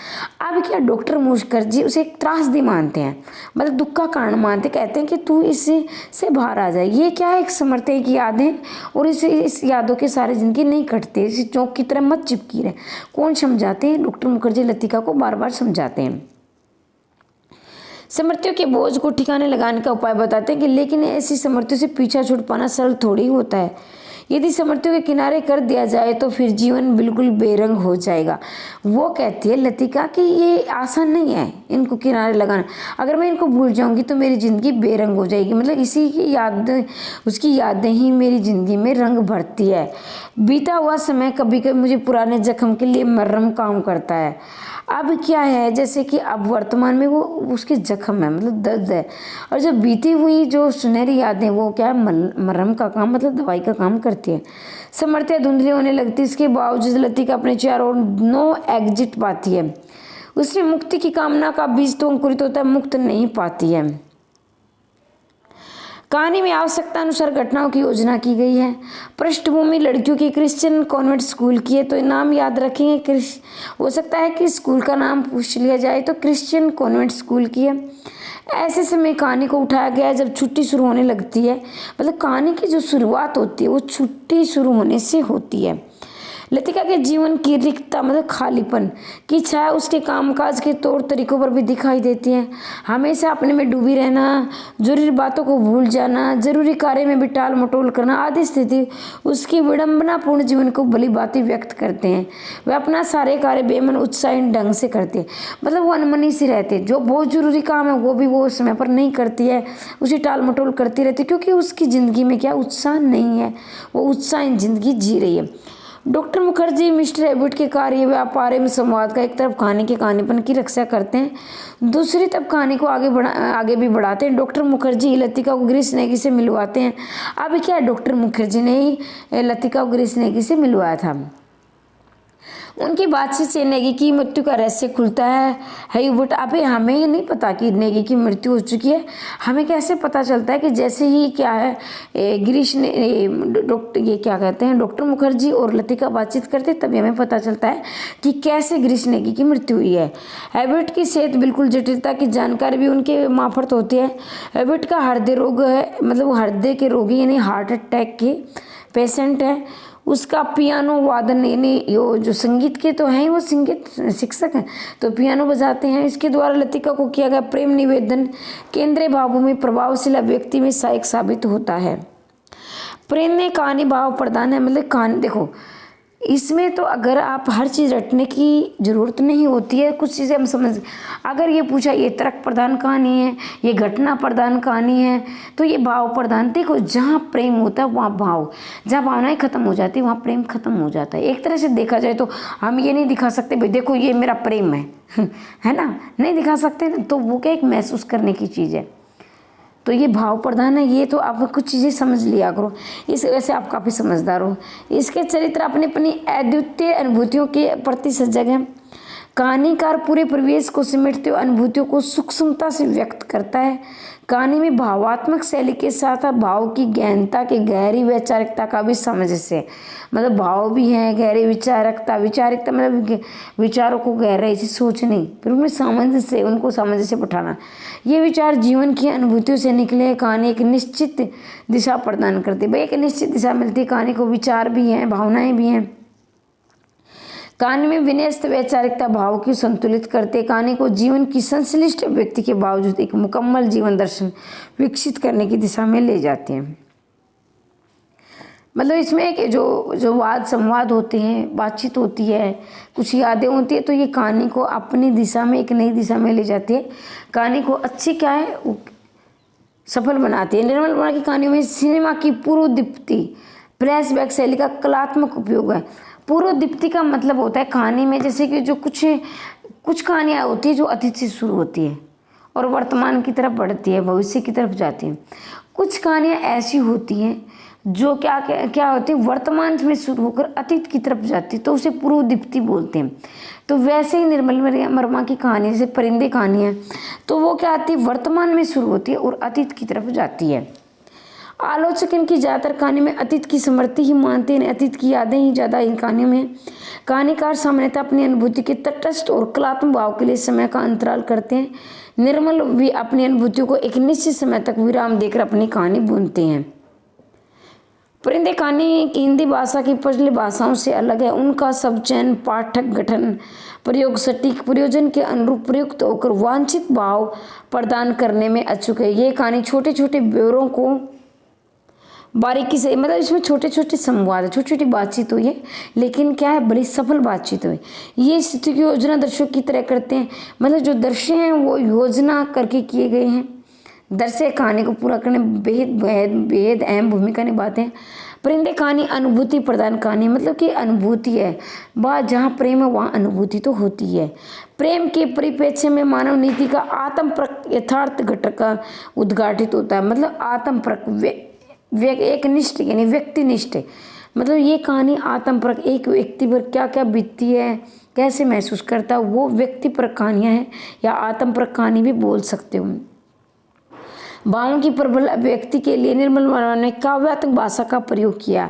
अब क्या, डॉक्टर मुखर्जी उसे एक त्रासदी मानते हैं, मतलब दुख का कारण मानते, कहते हैं कि तू इससे से बाहर आ जाए। ये क्या है, एक समर्थन की यादें, और इस यादों के सारे जिंदगी नहीं कटते, इस चौक की तरह मत चिपकी रहे। कौन समझाते हैं? डॉक्टर मुखर्जी लतिका को बार बार समझाते हैं, समृतियों के बोझ को ठिकाने लगाने का उपाय बताते हैं कि लेकिन ऐसी समृतियों से पीछा छूट पाना सरल थोड़ी होता है। यदि समृतियों के किनारे कर दिया जाए तो फिर जीवन बिल्कुल बेरंग हो जाएगा। वो कहती है लतिका कि ये आसान नहीं है इनको किनारे लगाना, अगर मैं इनको भूल जाऊंगी तो मेरी ज़िंदगी बेरंग हो जाएगी। मतलब इसी की याद, उसकी यादें ही मेरी ज़िंदगी में रंग भरती है। बीता हुआ समय कभी कभी मुझे पुराने जख्म के लिए मरहम काम करता है। अब क्या है, जैसे कि अब वर्तमान में वो उसके जख्म है, मतलब दर्द है, और जब बीती हुई जो सुनहरी यादें वो क्या है, मरहम का काम, मतलब दवाई का काम करती है। समृतियाँ धुंधली होने लगती, इसके बावजूद लतिका अपने चारों ओर नो एग्जिट पाती है। उसमें मुक्ति की कामना का बीज तो अंकुरित होता है, मुक्त नहीं पाती है। कहानी में आवश्यकता अनुसार घटनाओं की योजना की गई है। पृष्ठभूमि लड़कियों की क्रिश्चियन कॉन्वेंट स्कूल की है, तो नाम याद रखेंगे। हो सकता है कि स्कूल का नाम पूछ लिया जाए, तो क्रिश्चियन कॉन्वेंट स्कूल की है। ऐसे समय कहानी को उठाया गया है जब छुट्टी शुरू होने लगती है, मतलब कहानी की जो शुरुआत होती है वो छुट्टी शुरू होने से होती है। लतिका के जीवन की रिक्तता मतलब खालीपन की छाया उसके कामकाज के तौर तरीकों पर भी दिखाई देती है। हमेशा अपने में डूबी रहना, जरूरी बातों को भूल जाना, जरूरी कार्य में भी टाल मटोल करना आदि स्थिति उसकी विडंबनापूर्ण जीवन को भली बातें व्यक्त करते हैं। वे अपना सारे कार्य बेमन उत्साही ढंग से करते हैं, मतलब वो अनमनी से रहते। जो बहुत जरूरी काम है वो भी वो समय पर नहीं करती है, उसी टाल मटोल करती रहती, क्योंकि उसकी ज़िंदगी में क्या उत्साह नहीं है, वो उत्साही जिंदगी जी रही है। डॉक्टर मुखर्जी मिस्टर एबट के कार्य व्यापार एवं संवाद का एक तरफ कहानी के कहानीपन की रक्षा करते हैं, दूसरी तरफ कहानी को आगे भी बढ़ाते हैं। डॉक्टर मुखर्जी लतिका को गिरीश नेगी से मिलवाते हैं। अभी क्या डॉक्टर मुखर्जी ने ही लतिका को गिरीश नेगी से मिलवाया था। उनकी बातचीत से नेगी की मृत्यु का रहस्य खुलता है। बट अभी हमें नहीं पता कि नेगी की मृत्यु हो चुकी है। हमें कैसे पता चलता है कि जैसे ही क्या है गिरीश ने डॉक्टर ये क्या कहते हैं डॉक्टर मुखर्जी और लतिका बातचीत करते, तभी हमें पता चलता है कि कैसे गिरीश नेगी की मृत्यु हुई है। एबट की सेहत बिल्कुल जटिलता की जानकारी भी उनके मार्फत होती है। एबट का हृदय रोग है, मतलब हृदय के रोगी यानी हार्ट अटैक के पेशेंट है। उसका पियानो वादन यानी जो संगीत के तो हैं, वो संगीत शिक्षक हैं, तो पियानो बजाते हैं। इसके द्वारा लतिका को किया गया प्रेम निवेदन केंद्रीय भावों में प्रभावशील व्यक्ति में सहायक साबित होता है। प्रेम में कहानी भाव प्रदान है, मतलब कहानी देखो इसमें तो अगर आप हर चीज़ रटने की ज़रूरत नहीं होती है, कुछ चीज़ें हम समझ। अगर ये पूछा ये तर्क प्रधान कहानी है, ये घटना प्रधान कहानी है, तो ये भाव प्रधान। देखो जहाँ प्रेम होता है वहाँ भाव, जहाँ भावनाएं खत्म हो जाती है वहाँ प्रेम खत्म हो जाता है। एक तरह से देखा जाए तो हम ये नहीं दिखा सकते भाई देखो ये मेरा प्रेम है ना, नहीं दिखा सकते। तो वो क्या एक महसूस करने की चीज़ है, तो ये भाव प्रधान है। ये तो आप कुछ चीज़ें समझ लिया करो, इस वजह से आप काफ़ी समझदार हो। इसके चरित्र अपनी अपनी अद्वितीय अनुभूतियों के प्रति सजग हैं। कहानीकार पूरे परिवेश को समेटते हुए अनुभूतियों को सूक्ष्मता से व्यक्त करता है। कहानी में भावात्मक शैली के साथ भाव की गहनता की गहरी वैचारिकता का भी समझ से, मतलब भाव भी है, गहरी विचारिकता मतलब विचारों को गहराई से सोचने, फिर उनमें सामंजस्य, उनको सामंजस्य बैठाना। ये विचार जीवन की अनुभूतियों से निकले। कहानी एक निश्चित दिशा प्रदान करती है, भाई एक निश्चित दिशा मिलती है कहानी को, विचार भी हैं, भावनाएं भी हैं। कहानी में विन्यस्त वैचारिकता भाव की संतुलित करते, कहानी को जीवन की संश्लिष्ट व्यक्ति के बावजूद एक मुकम्मल जीवन दर्शन विकसित करने की दिशा में ले जाते हैं। मतलब इसमें एक जो वाद संवाद होते हैं, बातचीत होती है, कुछ यादें होती है, तो ये कहानी को अपनी दिशा में एक नई दिशा में ले जाती है। कहानी को अच्छी क्या है सफल बनाती है। निर्मल वर्मा की कहानी में सिनेमा की पूर्व दीप्ति फ्लैशबैक शैली का कलात्मक उपयोग है। पूर्व दीप्ति का मतलब होता है कहानी में जैसे कि जो कुछ कहानियाँ होती है जो अतीत से शुरू होती है और वर्तमान की तरफ बढ़ती है, भविष्य की तरफ जाती है। कुछ कहानियाँ ऐसी होती हैं जो क्या होती है वर्तमान में शुरू होकर अतीत की तरफ जाती है, तो उसे पूर्व दीप्ति बोलते हैं। तो वैसे ही निर्मल वर्मा की कहानी जैसे परिंदे कहानी है, तो वो क्या आती है वर्तमान में शुरू होती है और अतीत की तरफ जाती है। आलोचक इनकी ज़्यादातर कहानी में अतीत की स्मृति ही मानते हैं, अतीत की यादें ही ज़्यादा इन कहानियों में। कहानीकार सामान्यतः अपनी अनुभूति के तटस्थ और कलात्मक भाव के लिए समय का अंतराल करते हैं। निर्मल भी अपनी अनुभूतियों को एक निश्चित समय तक विराम देकर अपनी कहानी बुनते हैं। परिंदे कहानी हिंदी भाषा की पिछली भाषाओं से अलग है। उनका सब चयन, पाठक गठन, प्रयोग सटीक प्रयोजन के अनुरूप प्रयुक्त होकर वांछित भाव प्रदान करने में अचूक है। ये कहानी छोटे छोटे ब्यौरों को बारीकी से, मतलब इसमें छोटे छोटे संवाद है, छोटी छोटी बातचीत हुई है, लेकिन क्या है बड़ी सफल बातचीत हुई। ये स्थिति की योजना दर्शक की तरह करते हैं, मतलब जो दृश्य हैं वो योजना करके किए गए हैं। दृश्य कहानी को पूरा करने बेहद अहम भूमिका निभाते हैं। परिंदे कहानी अनुभूति प्रदान कहानी, मतलब कि अनुभूति है, वह जहाँ प्रेम है वहाँ अनुभूति तो होती है। प्रेम के परिप्रेक्ष्य में मानव नीति का आत्मप्रक यथार्थ घटक का उद्घाटित होता है, मतलब आत्मप्रक एक निष्ठ यानी व्यक्तिनिष्ठ, मतलब ये कहानी आत्म पर एक व्यक्ति पर क्या क्या बीतती है, कैसे महसूस करता है, वो व्यक्ति पर कहानियाँ हैं या आत्म पर कहानी भी बोल सकते हो। भावों की प्रबल अभिव्यक्ति के लिए निर्मल वर्मा ने काव्यात्मक भाषा का प्रयोग किया।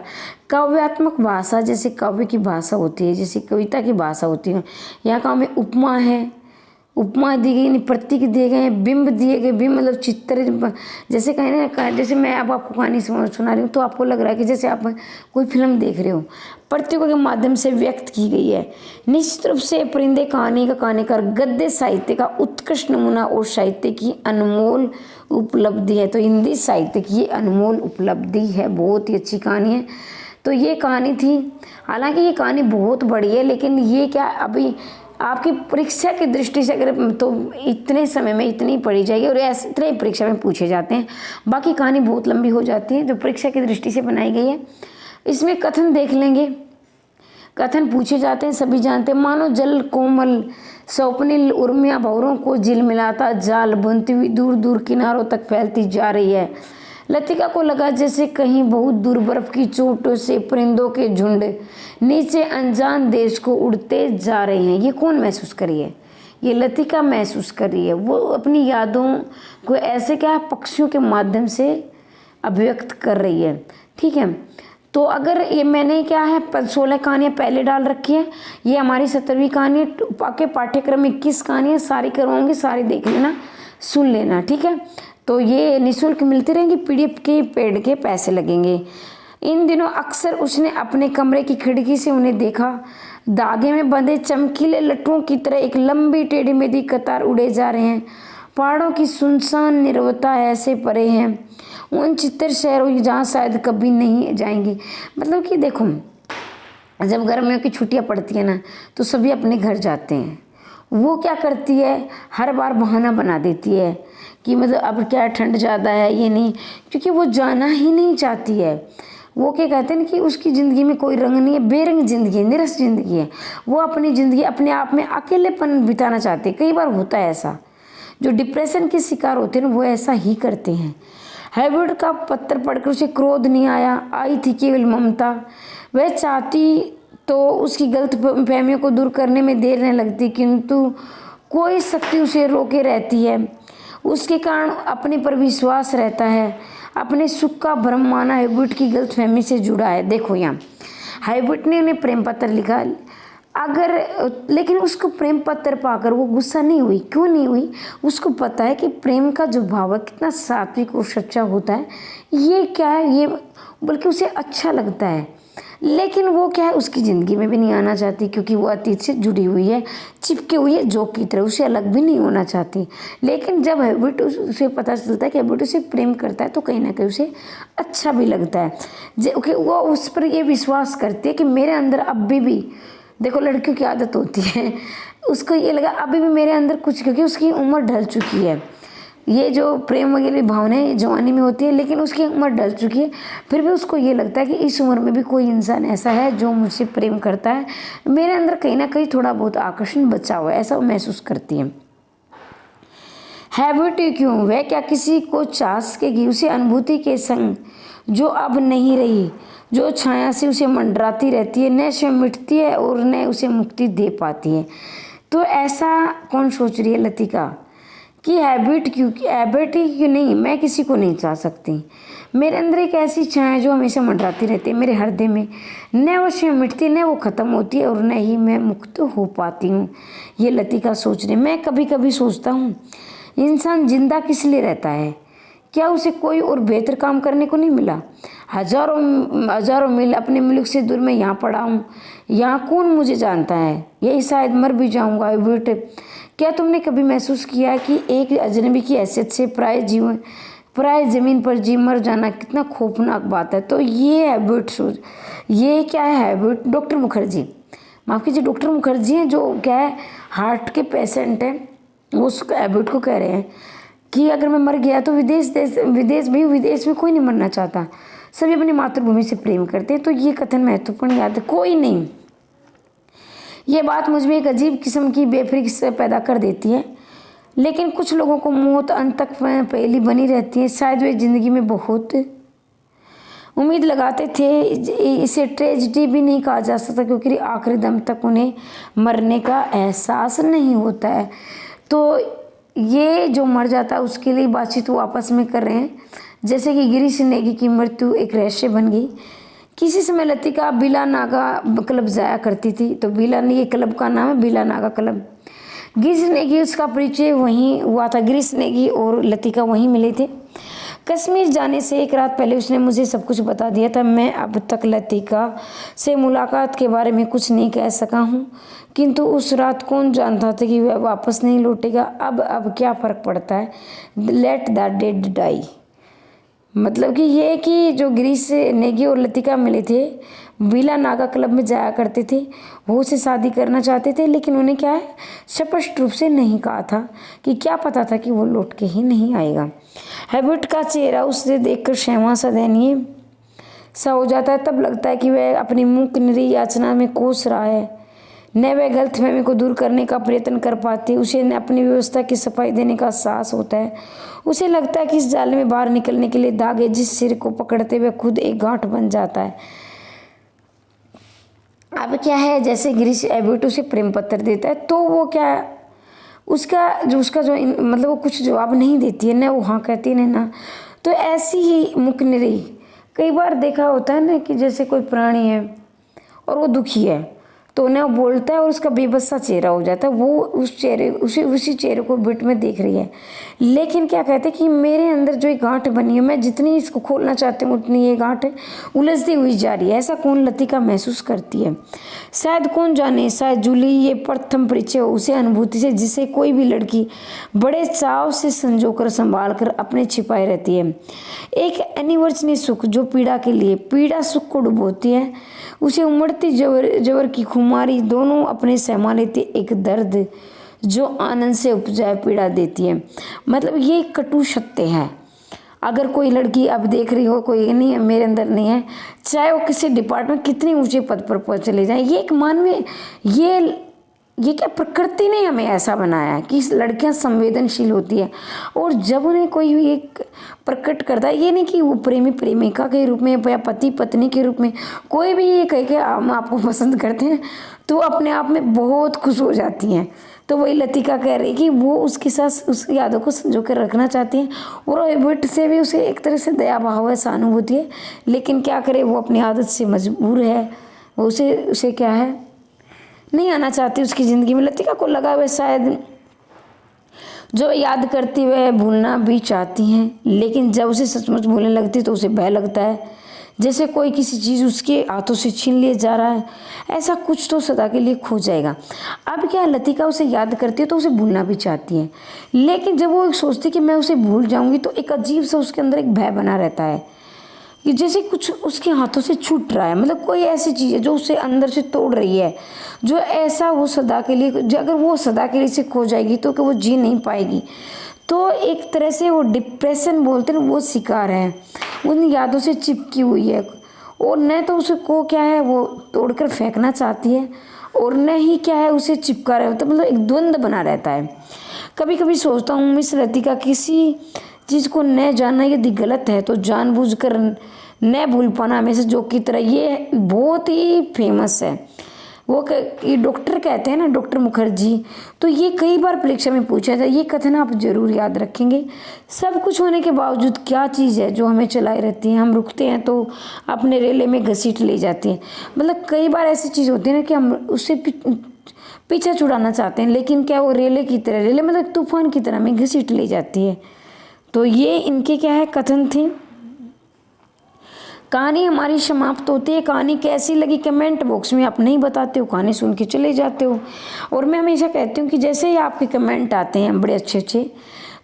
काव्यात्मक भाषा जैसे काव्य की भाषा होती है, जैसे कविता की भाषा होती है। यहाँ काव्य में उपमा है, उपमा दी गई, प्रतीक दिए गए हैं, बिंब दिए गए, बिंब मतलब चित्र, जैसे कहें ना, जैसे मैं अब आपको कहानी सुना रही हूँ तो आपको लग रहा है कि जैसे आप कोई फिल्म देख रहे हो, प्रतीकों के माध्यम से व्यक्त की गई है। निश्चित रूप से परिंदे कहानी का कहानीकार गद्य साहित्य का उत्कृष्ट नमूना और साहित्य की अनमोल उपलब्धि है। तो हिंदी साहित्य की ये अनमोल उपलब्धि है, बहुत ही अच्छी कहानी है। तो ये कहानी थी, हालांकि ये कहानी बहुत बड़ी है, लेकिन ये क्या अभी आपकी परीक्षा की दृष्टि से अगर तो इतने समय में इतनी पढ़ी जाएगी और ऐसे इतने परीक्षा में पूछे जाते हैं। बाकी कहानी बहुत लंबी हो जाती है जो परीक्षा की दृष्टि से बनाई गई है। इसमें कथन देख लेंगे, कथन पूछे जाते हैं, सभी जानते हैं। मानो जल कोमल स्वप्निल उर्मिया भौरों को झिल मिलाता जाल बुनती हुई दूर दूर किनारों तक फैलती जा रही है। लतिका को लगा जैसे कहीं बहुत दूर बर्फ की चोटों से परिंदों के झुंड नीचे अनजान देश को उड़ते जा रहे हैं। ये कौन महसूस करी है? ये लतिका महसूस कर रही है। वो अपनी यादों को ऐसे क्या पक्षियों के माध्यम से अभिव्यक्त कर रही है। ठीक है, तो अगर ये मैंने क्या है 16 कहानियाँ पहले डाल रखी है, ये हमारी 17वीं कहानी के पाठ्यक्रम में 21 कहानियाँ सारी करवाऊंगी, सारी देख लेना, सुन लेना। ठीक है, तो ये निःशुल्क मिलती रहेंगी, PDF के पेड के पैसे लगेंगे। इन दिनों अक्सर उसने अपने कमरे की खिड़की से उन्हें देखा, धागे में बंधे चमकीले लट्टुओं की तरह एक लंबी टेढ़ी मेढ़ी कतार उड़े जा रहे हैं। पहाड़ों की सुनसान निर्वता ऐसे परे हैं उन चित्तर शहरों जहाँ शायद कभी नहीं जाएंगे। मतलब कि देखो, जब गर्मियों की छुट्टियाँ पड़ती है ना तो सभी अपने घर जाते हैं। वो क्या करती है, हर बार बहाना बना देती है कि मतलब अब क्या ठंड ज़्यादा है, ये नहीं, क्योंकि वो जाना ही नहीं चाहती है। वो क्या कहते हैं कि उसकी ज़िंदगी में कोई रंग नहीं है, बेरंग ज़िंदगी है, निरस ज़िंदगी है। वो अपनी ज़िंदगी अपने आप में अकेलेपन बिताना चाहते हैं। कई बार होता है ऐसा, जो डिप्रेशन के शिकार होते हैं वो ऐसा ही करते हैं। हैवर्ड का पत्र पढ़कर उसे क्रोध नहीं आया, आई थी केवल ममता। वह चाहती तो उसकी गलत फहमियों को दूर करने में देर नहीं लगती, किंतु कोई शक्ति उसे रोके रहती है। उसके कारण अपने पर विश्वास रहता है। अपने सुख का भ्रम माना हैवर्ड की गलतफहमी से जुड़ा है। देखो यहाँ हैवर्ड ने उन्हें प्रेम पत्र लिखा, लेकिन उसको प्रेम पत्र पाकर वो गुस्सा नहीं हुई। क्यों नहीं हुई? उसको पता है कि प्रेम का जो भाव है कितना सात्विक और सच्चा होता है। ये क्या है, ये बल्कि उसे अच्छा लगता है, लेकिन वो क्या है उसकी ज़िंदगी में भी नहीं आना चाहती, क्योंकि वो अतीत से जुड़ी हुई है, चिपके हुई है जोक की तरह, उसे अलग भी नहीं होना चाहती। लेकिन जब हैवर्ड उसे पता चलता है कि हैवर्ड उसे प्रेम करता है तो कहीं ना कहीं उसे अच्छा भी लगता है। वो उस पर ये विश्वास करती है कि मेरे अंदर अभी भी, देखो लड़कियों की आदत होती है, उसको ये लगा अभी भी मेरे अंदर कुछ, क्योंकि उसकी उम्र ढल चुकी है। ये जो प्रेम वगैरह भावनाएं जवानी में होती है, लेकिन उसकी उम्र ढल चुकी है, फिर भी उसको ये लगता है कि इस उम्र में भी कोई इंसान ऐसा है जो मुझसे प्रेम करता है, मेरे अंदर कहीं ना कहीं थोड़ा बहुत आकर्षण बचा हुआ है, ऐसा वो महसूस करती है। हैवर्ड क्यों, वह क्या किसी को चाह सकेगी उसे अनुभूति के संग जो अब नहीं रही, जो छाया से उसे मंडराती रहती है, न स्वयं मिटती है और न उसे मुक्ति दे पाती है। तो ऐसा कौन सोच रही है लतिका कि हैवर्ड क्यों नहीं, मैं किसी को नहीं चाह सकती। मेरे अंदर एक ऐसी छाया जो हमेशा मंडराती रहती है मेरे हृदय में, न वो स्वयं मिटती, न वो ख़त्म होती है और न ही मैं मुक्त हो पाती हूँ। ये लतिका सोच रही। मैं कभी कभी सोचता हूँ इंसान जिंदा किस लिए रहता है? क्या उसे कोई और बेहतर काम करने को नहीं मिला? हजारों मील अपने मुल्क से दूर मैं यहाँ पड़ा हूँ, यहाँ कौन मुझे जानता है, यही शायद मर भी जाऊँगा। हैवर्ड, क्या तुमने कभी महसूस किया कि एक अजनबी की हैसियत से पराए ज़मीन पर जी मर जाना कितना खौफनाक बात है? तो ये हैवर्ड सोच, ये क्या है हैवर्ड? डॉक्टर मुखर्जी, माफ़ कीजिए, डॉक्टर मुखर्जी हैं जो क्या है हार्ट के पेशेंट हैं, वो उस हैवर्ड को कह रहे हैं कि अगर मैं मर गया तो विदेश में कोई नहीं मरना चाहता, सभी अपनी मातृभूमि से प्रेम करते हैं। तो ये कथन महत्वपूर्ण याद है, कोई नहीं। ये बात मुझ में एक अजीब किस्म की बेफिक्र से पैदा कर देती है, लेकिन कुछ लोगों को मौत अंत तक पहली बनी रहती है। शायद वे जिंदगी में बहुत उम्मीद लगाते थे। इसे ट्रेजिडी भी नहीं कहा जा सकता क्योंकि आखिरी दम तक उन्हें मरने का एहसास नहीं होता है। तो ये जो मर जाता है उसके लिए बातचीत वो आपस में कर रहे हैं। जैसे कि गिरीश नेगी की मृत्यु एक रहस्य बन गई। किसी समय लतिका बिला नागा क्लब जाया करती थी। तो बिला, ये क्लब का नाम है बिला नागा क्लब। गिरीश नेगी, उसका परिचय वहीं हुआ था। गिरीश नेगी और लतिका वहीं मिले थे। कश्मीर जाने से एक रात पहले उसने मुझे सब कुछ बता दिया था। मैं अब तक लतिका से मुलाकात के बारे में कुछ नहीं कह सका हूँ, किंतु उस रात कौन जानता था कि वह वापस नहीं लौटेगा। अब क्या फ़र्क पड़ता है, लेट द डेड डाई। मतलब कि ये कि जो गिरीश नेगी और लतिका मिले थे, बिला नागा क्लब में जाया करते थे, वो उसे शादी करना चाहते थे, लेकिन उन्हें क्या है स्पष्ट रूप से नहीं कहा था कि क्या पता था कि वो लौट के ही नहीं आएगा। हैबिट का चेहरा उसे देखकर क्षमा सा दयनीय सा हो जाता है। तब लगता है कि वह अपनी मुख निरी याचना में कोस रहा है। न वह गलतफहमी को दूर करने का प्रयत्न कर पाती, उसे न अपनी व्यवस्था की सफाई देने का साहस होता है। उसे लगता है कि इस जाल में बाहर निकलने के लिए धागे जिस सिर को पकड़ते हुए खुद एक गांठ बन जाता है। अब क्या है, जैसे गिरीश एबर्ट उसे प्रेम पत्र देता है तो वो क्या उसका जो मतलब वो कुछ जवाब नहीं देती है, न वो हाँ कहती है ना। तो ऐसी ही मुख निरी कई बार देखा होता है ना कि जैसे कोई प्राणी है और वो दुखी है तो उन्हें वो बोलता है और उसका बेबस सा चेहरा हो जाता है। वो उसी चेहरे को बिट में देख रही है, लेकिन क्या कहते हैं कि मेरे अंदर जो एक गांठ बनी है, मैं जितनी इसको खोलना चाहती हूँ उतनी ये गांठ उलझती हुई जा रही है। ऐसा कौन लतिका महसूस करती है? शायद कौन जाने, शायद जूली ये प्रथम परिचय हो उसे अनुभूति से जिसे कोई भी लड़की बड़े चाव से संजो कर संभाल कर अपने छिपाए रहती है। एक अनिवर्चनीय सुख जो पीड़ा के लिए पीड़ा सुख को डुबोती है, उसे उमड़ती जबर की खुमारी दोनों अपने सहमा लेती। एक दर्द जो आनंद से उपजाए पीड़ा देती है। मतलब ये कटु सत्य है। अगर कोई लड़की अब देख रही हो कोई नहीं है मेरे अंदर नहीं है, चाहे वो किसी डिपार्टमेंट कितनी ऊंचे पद पर चले जाए, ये एक मानवीय ये क्या प्रकृति ने हमें ऐसा बनाया है कि लड़कियां संवेदनशील होती है। और जब उन्हें कोई भी एक प्रकट करता है, ये नहीं कि वो प्रेमी प्रेमिका के रूप में या पति पत्नी के रूप में, कोई भी ये कह के हम आपको पसंद करते हैं तो अपने आप में बहुत खुश हो जाती हैं। तो वही लतिका कह रही कि वो उसके साथ उसकी यादों को संजो कर रखना चाहती हैं और एबर्ट से भी उसे एक तरह से दया भाव है, सहानुभूति है, लेकिन क्या करे वो अपनी आदत से मजबूर है। वो उसे क्या है नहीं आना चाहती उसकी ज़िंदगी में। लतिका को लगा वह शायद जो याद करती वह भूलना भी चाहती हैं, लेकिन जब उसे सचमुच भूलने लगती तो उसे भय लगता है जैसे कोई किसी चीज़ उसके हाथों से छीन लिया जा रहा है। ऐसा कुछ तो सदा के लिए खो जाएगा। अब क्या लतिका उसे याद करती है तो उसे भूलना भी चाहती है, लेकिन जब वो सोचती कि मैं उसे भूल जाऊंगी तो एक अजीब सा उसके अंदर एक भय बना रहता है कि जैसे कुछ उसके हाथों से छूट रहा है। मतलब कोई ऐसी चीज़ है जो उसे अंदर से तोड़ रही है, जो ऐसा वो सदा के लिए, अगर वो सदा के लिए से खो जाएगी तो कि वो जी नहीं पाएगी। तो एक तरह से वो डिप्रेशन बोलते हैं वो शिकार है, उन यादों से चिपकी हुई है। और न तो उसे को क्या है वो तोड़कर फेंकना चाहती है और न ही क्या है उसे चिपका रहा है। तो मतलब एक द्वंद्व बना रहता है। कभी कभी सोचता हूँ मिस लतिका किसी चीज़ को न जानना यदि गलत है तो जानबूझकर न भूल पाना हमेशा जोक की तरह, ये बहुत ही फेमस है। वो ये डॉक्टर कहते हैं ना, डॉक्टर मुखर्जी, तो ये कई बार परीक्षा में पूछा जाए। ये कथन आप जरूर याद रखेंगे। सब कुछ होने के बावजूद क्या चीज़ है जो हमें चलाए रहती है? हम रुकते हैं तो अपने रेले में घसीट ले जाती है। मतलब कई बार ऐसी चीज़ होती है ना कि हम उससे पीछा छुड़ाना चाहते हैं, लेकिन क्या वो रेले की तरह, रेले मतलब तूफान की तरह हमें घसीट ले जाती है। तो ये इनके क्या है कथन थे। कहानी हमारी समाप्त होती है। कहानी कैसी लगी कमेंट बॉक्स में आप नहीं बताते हो, कहानी सुन के चले जाते हो। और मैं हमेशा कहती हूँ कि जैसे ही आपके कमेंट आते हैं बड़े अच्छे अच्छे,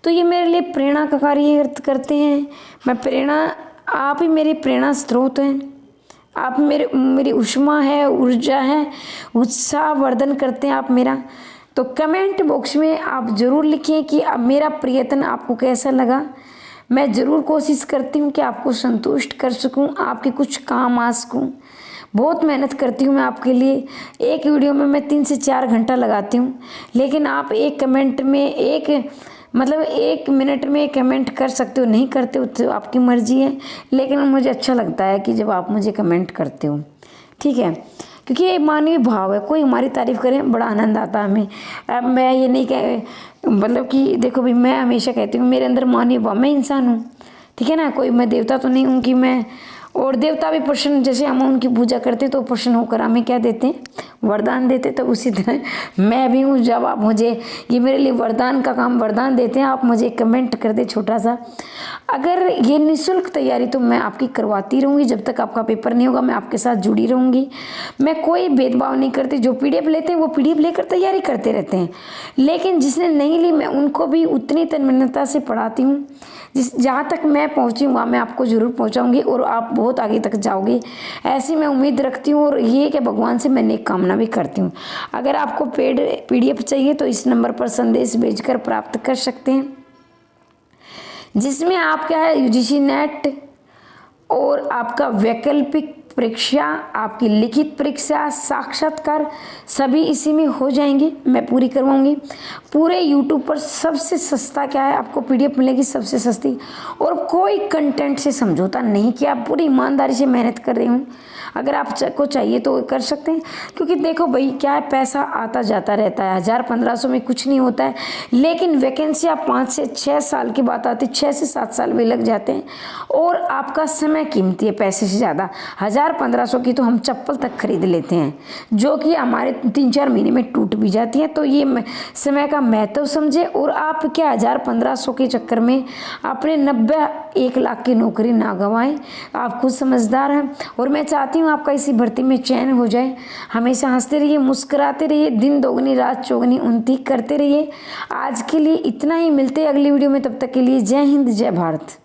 तो ये मेरे लिए प्रेरणा का कार्य करते हैं। मैं प्रेरणा, आप ही मेरी प्रेरणा स्रोत हैं। आप मेरी ऊष्मा है, ऊर्जा है, उत्साह वर्धन करते हैं आप मेरा। तो कमेंट बॉक्स में आप ज़रूर लिखिए कि अब मेरा प्रयत्न आपको कैसा लगा। मैं ज़रूर कोशिश करती हूँ कि आपको संतुष्ट कर सकूँ, आपके कुछ काम आ सकूँ। बहुत मेहनत करती हूँ मैं आपके लिए। एक वीडियो में मैं 3 से 4 घंटा लगाती हूँ, लेकिन आप एक कमेंट में, एक मतलब 1 मिनट में कमेंट कर सकते हो, नहीं करते हो तो आपकी मर्जी है, लेकिन मुझे अच्छा लगता है कि जब आप मुझे कमेंट करते हो, ठीक है, क्योंकि ये मानवीय भाव है। कोई हमारी तारीफ़ करे बड़ा आनंद आता है हमें। अब मैं ये नहीं कह मतलब कि देखो भाई, मैं हमेशा कहती हूँ मेरे अंदर मानवीय भाव, मैं इंसान हूँ, ठीक है ना, कोई मैं देवता तो नहीं हूँ कि मैं, और देवता भी प्रसन्न, जैसे हम उनकी पूजा करते तो प्रसन्न होकर हमें क्या देते हैं, वरदान देते। तो उसी तरह मैं भी हूँ, जब आप मुझे, ये मेरे लिए वरदान का काम, वरदान देते हैं, आप मुझे कमेंट कर दे छोटा सा। अगर ये निःशुल्क तैयारी तो मैं आपकी करवाती रहूँगी, जब तक आपका पेपर नहीं होगा मैं आपके साथ जुड़ी रहूँगी। मैं कोई भेदभाव नहीं करती, जो PDF लेते हैं वो PDF लेकर तैयारी करते रहते हैं, लेकिन जिसने नहीं ली मैं उनको भी उतनी तन्मयता से पढ़ाती हूँ, जहाँ तक मैं पहुँची हूँ वहाँ मैं आपको ज़रूर पहुँचाऊँगी और आप बहुत आगे तक जाओगे, ऐसी मैं उम्मीद रखती हूँ। और ये कि भगवान से मैं नेक कामना भी करती हूँ। अगर आपको पेड PDF चाहिए तो इस नंबर पर संदेश भेजकर प्राप्त कर सकते हैं, जिसमें आप क्या है, UGC नेट और आपका वैकल्पिक परीक्षा, आपकी लिखित परीक्षा, साक्षात्कार सभी इसी में हो जाएंगे, मैं पूरी करवाऊंगी। पूरे YouTube पर सबसे सस्ता क्या है, आपको PDF मिलेगी सबसे सस्ती, और कोई कंटेंट से समझौता नहीं किया, पूरी ईमानदारी से मेहनत कर रही हूँ। अगर आपको चाहिए तो कर सकते हैं, क्योंकि देखो भाई क्या है, पैसा आता जाता रहता है, 1000-1500 में कुछ नहीं होता है, लेकिन वैकेंसी आप 5 से 6 साल की बात आती है, 6 से 7 साल भी लग जाते हैं, और आपका समय कीमती है पैसे से ज़्यादा। 1000-1500 की तो हम चप्पल तक खरीद लेते हैं, जो कि हमारे 3-4 महीने में टूट भी जाती है। तो ये समय का महत्व समझे, और आप क्या 1000-1500 के चक्कर में अपने 90-1 लाख की नौकरी ना गंवाएं। आप खुद समझदार हैं, और मैं चाहती हूँ आपका इसी भर्ती में चयन हो जाए। हमेशा हंसते रहिए, मुस्कुराते रहिए, दिन दोगुनी रात चौगुनी उन्नति करते रहिए। आज के लिए इतना ही, मिलते हैं अगली वीडियो में, तब तक के लिए जय हिंद जय भारत।